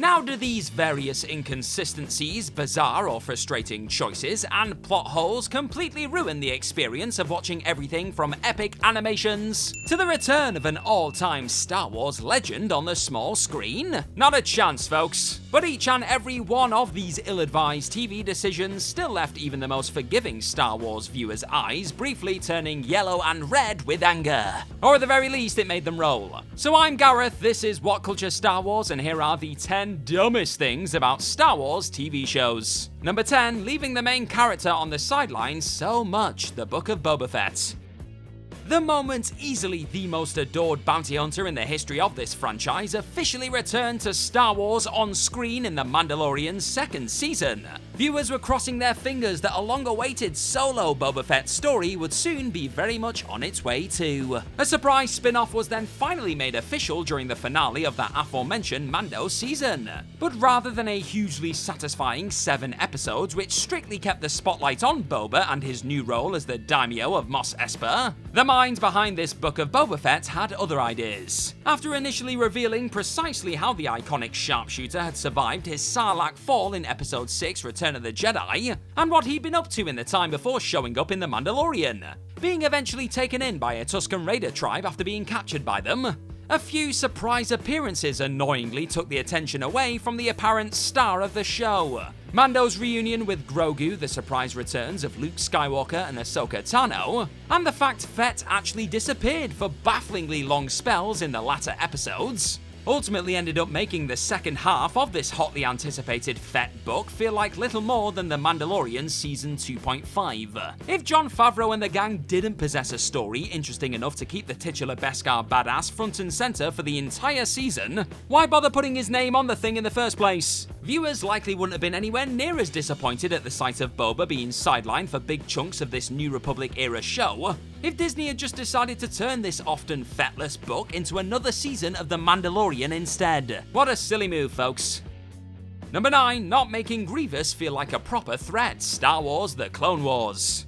Now, do these various inconsistencies, bizarre or frustrating choices, and plot holes completely ruin the experience of watching everything from epic animations to the return of an all-time Star Wars legend on the small screen? Not a chance, folks. But each and every one of these ill-advised TV decisions still left even the most forgiving Star Wars viewers' eyes briefly turning yellow and red with anger. Or at the very least, it made them roll. So I'm Gareth, this is What Culture Star Wars, and here are the 10 dumbest things about Star Wars TV shows. Number 10, leaving the main character on the sidelines so much, The Book of Boba Fett. The moment easily the most adored bounty hunter in the history of this franchise officially returned to Star Wars on screen in The Mandalorian's second season. Viewers were crossing their fingers that a long-awaited solo Boba Fett story would soon be very much on its way too. A surprise spin-off was then finally made official during the finale of that aforementioned Mando season. But rather than a hugely satisfying 7 episodes which strictly kept the spotlight on Boba and his new role as the daimyo of Mos Espa, the minds behind this Book of Boba Fett had other ideas. After initially revealing precisely how the iconic sharpshooter had survived his Sarlacc fall in Episode 6 Return of the Jedi, and what he'd been up to in the time before showing up in The Mandalorian, being eventually taken in by a Tusken Raider tribe after being captured by them, a few surprise appearances annoyingly took the attention away from the apparent star of the show. Mando's reunion with Grogu, the surprise returns of Luke Skywalker and Ahsoka Tano, and the fact Fett actually disappeared for bafflingly long spells in the latter episodes, ultimately ended up making the second half of this hotly anticipated Fett book feel like little more than The Mandalorian Season 2.5. If Jon Favreau and the gang didn't possess a story interesting enough to keep the titular Beskar badass front and center for the entire season, why bother putting his name on the thing in the first place? Viewers likely wouldn't have been anywhere near as disappointed at the sight of Boba being sidelined for big chunks of this New Republic-era show if Disney had just decided to turn this often Fettless book into another season of The Mandalorian instead. What a silly move, folks. Number 9, not making Grievous feel like a proper threat, Star Wars The Clone Wars.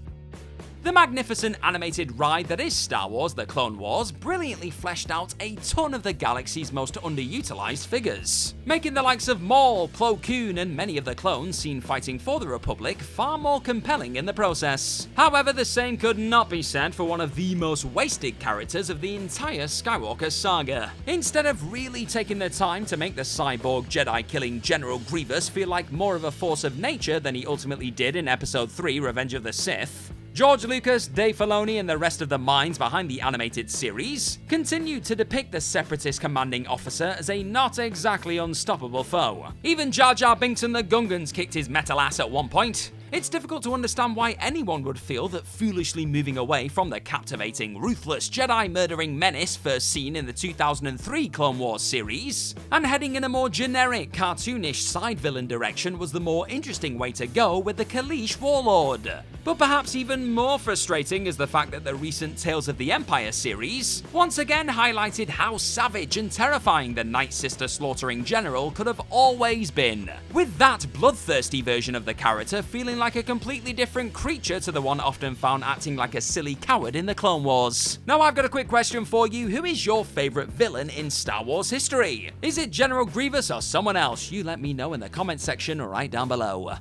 The magnificent animated ride that is Star Wars The Clone Wars brilliantly fleshed out a ton of the galaxy's most underutilized figures, making the likes of Maul, Plo Koon, and many of the clones seen fighting for the Republic far more compelling in the process. However, the same could not be said for one of the most wasted characters of the entire Skywalker saga. Instead of really taking the time to make the cyborg Jedi-killing General Grievous feel like more of a force of nature than he ultimately did in Episode 3 Revenge of the Sith, George Lucas, Dave Filoni, and the rest of the minds behind the animated series continued to depict the Separatist commanding officer as a not exactly unstoppable foe. Even Jar Jar Binks and the Gungans kicked his metal ass at one point. It's difficult to understand why anyone would feel that foolishly moving away from the captivating, ruthless Jedi-murdering menace first seen in the 2003 Clone Wars series, and heading in a more generic, cartoonish side villain direction was the more interesting way to go with the Kaleesh Warlord. But perhaps even more frustrating is the fact that the recent Tales of the Empire series once again highlighted how savage and terrifying the Night Sister slaughtering general could have always been, with that bloodthirsty version of the character feeling like a completely different creature to the one often found acting like a silly coward in the Clone Wars. Now I've got a quick question for you. Who is your favorite villain in Star Wars history? Is it General Grievous or someone else? You let me know in the comment section right down below.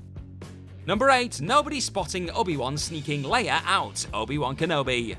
Number 8, nobody spotting Obi-Wan sneaking Leia out, Obi-Wan Kenobi.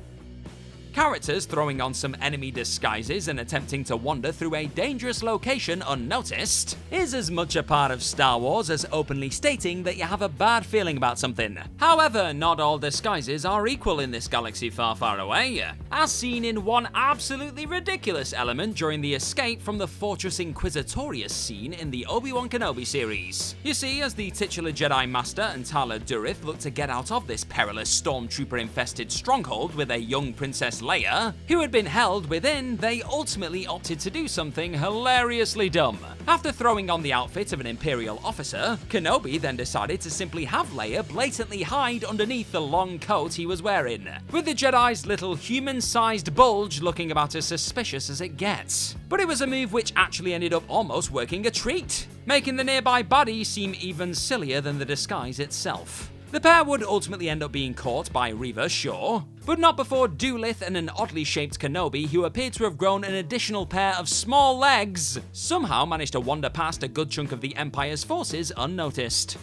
Characters throwing on some enemy disguises and attempting to wander through a dangerous location unnoticed is as much a part of Star Wars as openly stating that you have a bad feeling about something. However, not all disguises are equal in this galaxy far, far away, as seen in one absolutely ridiculous element during the escape from the Fortress Inquisitorius scene in the Obi-Wan Kenobi series. You see, as the titular Jedi Master and Tala Durith look to get out of this perilous stormtrooper-infested stronghold with a young Princess Leia, who had been held within, they ultimately opted to do something hilariously dumb. After throwing on the outfit of an Imperial officer, Kenobi then decided to simply have Leia blatantly hide underneath the long coat he was wearing, with the Jedi's little human-sized bulge looking about as suspicious as it gets. But it was a move which actually ended up almost working a treat, making the nearby baddie seem even sillier than the disguise itself. The pair would ultimately end up being caught by Reva, sure, but not before Doolith and an oddly shaped Kenobi who appeared to have grown an additional pair of small legs somehow managed to wander past a good chunk of the Empire's forces unnoticed.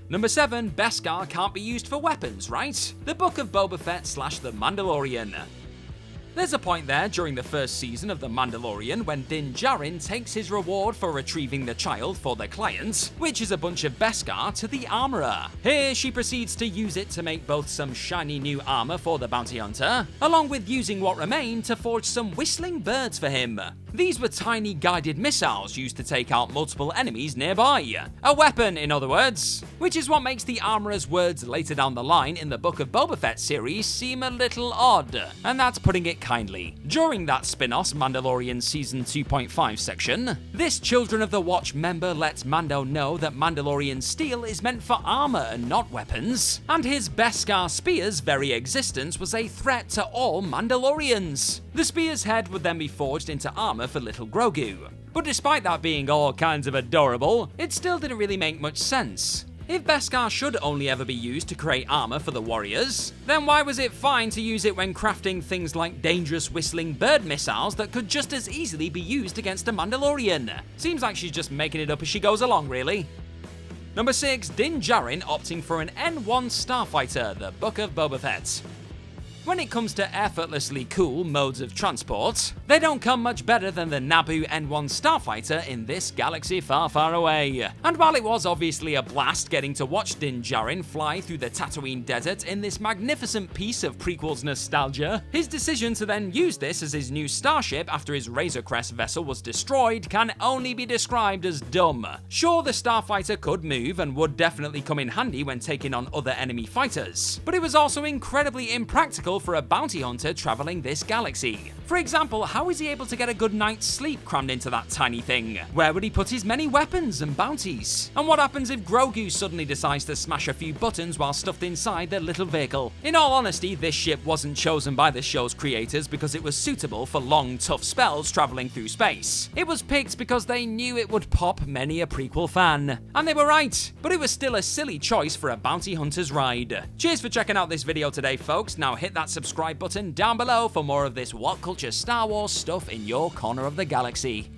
Number 7, Beskar can't be used for weapons, right? The Book of Boba Fett / The Mandalorian. There's a point there during the first season of The Mandalorian when Din Djarin takes his reward for retrieving the child for the client, which is a bunch of Beskar, to the armorer. Here she proceeds to use it to make both some shiny new armor for the bounty hunter, along with using what remained to forge some whistling birds for him. These were tiny guided missiles used to take out multiple enemies nearby. A weapon, in other words. Which is what makes the armorer's words later down the line in the Book of Boba Fett series seem a little odd, and that's putting it kindly. During that spin-off Mandalorian Season 2.5 section, this Children of the Watch member lets Mando know that Mandalorian steel is meant for armor and not weapons, and his Beskar spear's very existence was a threat to all Mandalorians. The spear's head would then be forged into armor for little Grogu. But despite that being all kinds of adorable, it still didn't really make much sense. If Beskar should only ever be used to create armor for the warriors, then why was it fine to use it when crafting things like dangerous whistling bird missiles that could just as easily be used against a Mandalorian? Seems like she's just making it up as she goes along, really. Number 6, Din Djarin opting for an N1 Starfighter, the Book of Boba Fett. When it comes to effortlessly cool modes of transport, they don't come much better than the Naboo N1 Starfighter in this galaxy far, far away. And while it was obviously a blast getting to watch Din Djarin fly through the Tatooine desert in this magnificent piece of prequels nostalgia, his decision to then use this as his new starship after his Razor Crest vessel was destroyed can only be described as dumb. Sure, the Starfighter could move and would definitely come in handy when taking on other enemy fighters, but it was also incredibly impractical for a bounty hunter traveling this galaxy. For example, how is he able to get a good night's sleep crammed into that tiny thing? Where would he put his many weapons and bounties? And what happens if Grogu suddenly decides to smash a few buttons while stuffed inside their little vehicle? In all honesty, this ship wasn't chosen by the show's creators because it was suitable for long, tough spells traveling through space. It was picked because they knew it would pop many a prequel fan. And they were right, but it was still a silly choice for a bounty hunter's ride. Cheers for checking out this video today, folks. Now hit that subscribe button down below for more of this What Culture Star Wars stuff in your corner of the galaxy.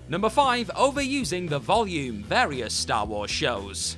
Number 5, Overusing the Volume, various Star Wars shows.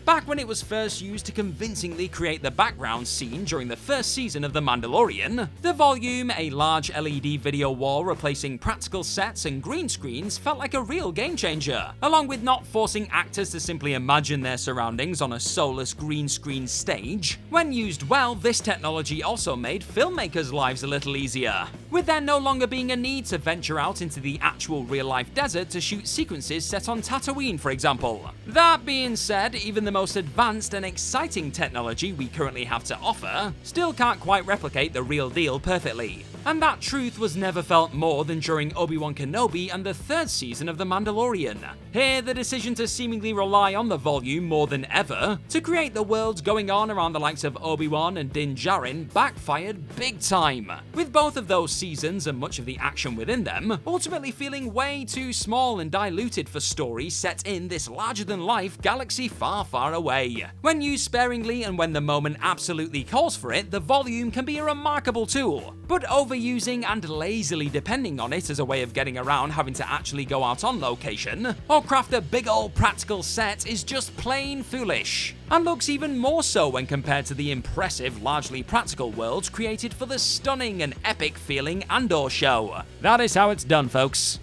Back when it was first used to convincingly create the background scene during the first season of The Mandalorian, the Volume, a large LED video wall replacing practical sets and green screens, felt like a real game changer, along with not forcing actors to simply imagine their surroundings on a soulless green screen stage. When used well, this technology also made filmmakers' lives a little easier, with there no longer being a need to venture out into the actual real-life desert to shoot sequences set on Tatooine, for example. That being said, even the most advanced and exciting technology we currently have to offer still can't quite replicate the real deal perfectly. And that truth was never felt more than during Obi-Wan Kenobi and the third season of The Mandalorian. Here, the decision to seemingly rely on the Volume more than ever to create the worlds going on around the likes of Obi-Wan and Din Djarin backfired big time, with both of those seasons and much of the action within them ultimately feeling way too small and diluted for stories set in this larger-than-life galaxy far, far away. When used sparingly and when the moment absolutely calls for it, the Volume can be a remarkable tool, but overusing and lazily depending on it as a way of getting around having to actually go out on location or craft a big old practical set is just plain foolish, and looks even more so when compared to the impressive, largely practical worlds created for the stunning and epic feeling Andor show. That is how it's done, folks.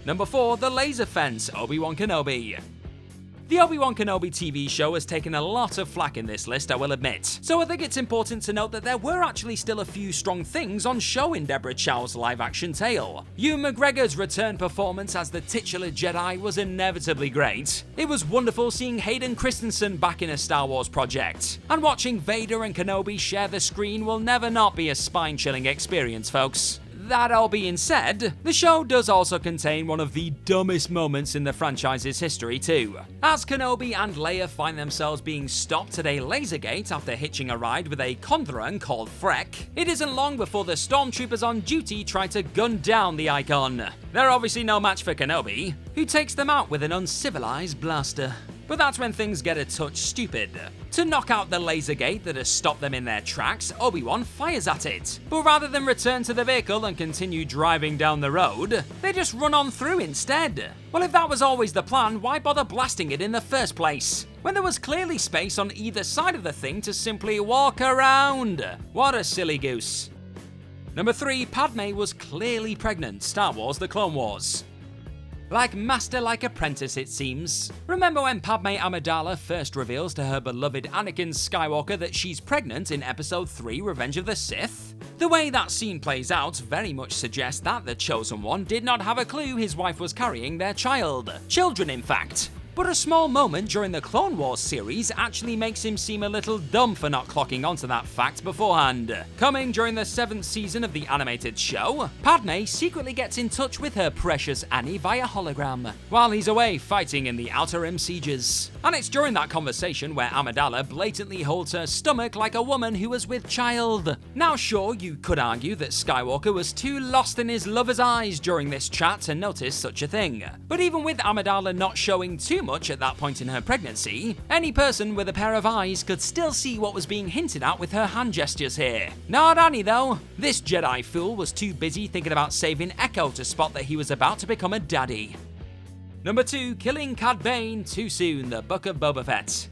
Number 4, The Laser Fence, Obi-Wan Kenobi. The Obi-Wan Kenobi TV show has taken a lot of flack in this list, I will admit, so I think it's important to note that there were actually still a few strong things on show in Deborah Chow's live-action tale. Ewan McGregor's return performance as the titular Jedi was inevitably great. It was wonderful seeing Hayden Christensen back in a Star Wars project, and watching Vader and Kenobi share the screen will never not be a spine-chilling experience, folks. That all being said, the show does also contain one of the dumbest moments in the franchise's history too. As Kenobi and Leia find themselves being stopped at a laser gate after hitching a ride with a Condren called Freck, it isn't long before the stormtroopers on duty try to gun down the icon. They're obviously no match for Kenobi, who takes them out with an uncivilized blaster. But that's when things get a touch stupid. To knock out the laser gate that has stopped them in their tracks, Obi-Wan fires at it. But rather than return to the vehicle and continue driving down the road, they just run on through instead. Well, if that was always the plan, why bother blasting it in the first place, when there was clearly space on either side of the thing to simply walk around? What a silly goose. Number 3, Padme was clearly pregnant. Star Wars: The Clone Wars. Like master, like apprentice, it seems. Remember when Padme Amidala first reveals to her beloved Anakin Skywalker that she's pregnant in Episode 3, Revenge of the Sith? The way that scene plays out very much suggests that the Chosen One did not have a clue his wife was carrying their child. Children, in fact. But a small moment during the Clone Wars series actually makes him seem a little dumb for not clocking onto that fact beforehand. Coming during the 7th season of the animated show, Padme secretly gets in touch with her precious Annie via hologram, while he's away fighting in the Outer Rim sieges. And it's during that conversation where Amidala blatantly holds her stomach like a woman who was with child. Now sure, you could argue that Skywalker was too lost in his lover's eyes during this chat to notice such a thing. But even with Amidala not showing too much at that point in her pregnancy, any person with a pair of eyes could still see what was being hinted at with her hand gestures here. Not Annie though. This Jedi fool was too busy thinking about saving Echo to spot that he was about to become a daddy. Number 2, killing Cad Bane too soon, the Book of Boba Fett.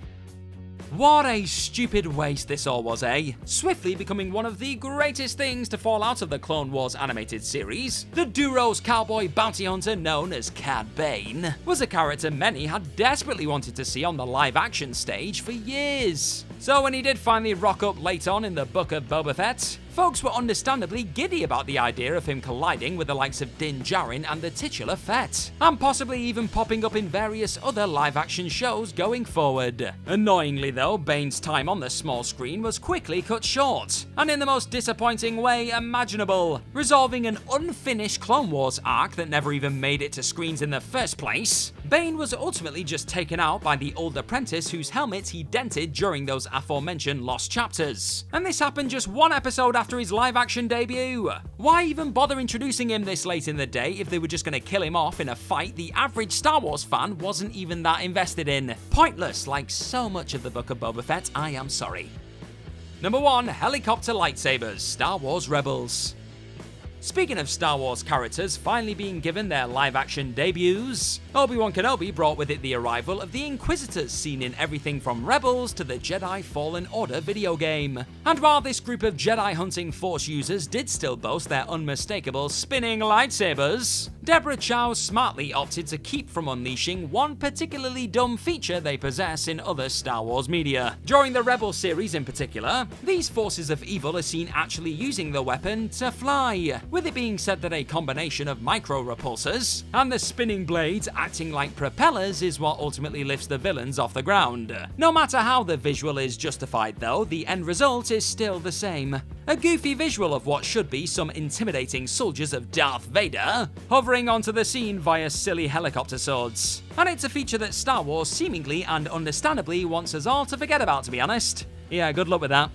What a stupid waste this all was, eh? Swiftly becoming one of the greatest things to fall out of the Clone Wars animated series, the Duros cowboy bounty hunter known as Cad Bane was a character many had desperately wanted to see on the live-action stage for years. So when he did finally rock up late on in the Book of Boba Fett, folks were understandably giddy about the idea of him colliding with the likes of Din Djarin and the titular Fett, and possibly even popping up in various other live-action shows going forward. Annoyingly though, Bane's time on the small screen was quickly cut short, and in the most disappointing way imaginable, resolving an unfinished Clone Wars arc that never even made it to screens in the first place. Bane was ultimately just taken out by the old apprentice whose helmet he dented during those aforementioned lost chapters. And this happened just one episode after his live-action debut. Why even bother introducing him this late in the day if they were just going to kill him off in a fight the average Star Wars fan wasn't even that invested in? Pointless, like so much of the Book of Boba Fett, I am sorry. Number 1, helicopter lightsabers, Star Wars Rebels. Speaking of Star Wars characters finally being given their live-action debuts, Obi-Wan Kenobi brought with it the arrival of the Inquisitors seen in everything from Rebels to the Jedi Fallen Order video game. And while this group of Jedi hunting Force users did still boast their unmistakable spinning lightsabers, Deborah Chow smartly opted to keep from unleashing one particularly dumb feature they possess in other Star Wars media. During the Rebels series in particular, these forces of evil are seen actually using the weapon to fly, with it being said that a combination of micro-repulsors and the spinning blades acting like propellers is what ultimately lifts the villains off the ground. No matter how the visual is justified though, the end result is still the same. A goofy visual of what should be some intimidating soldiers of Darth Vader hovering onto the scene via silly helicopter swords. And it's a feature that Star Wars seemingly and understandably wants us all to forget about, to be honest. Yeah, good luck with that.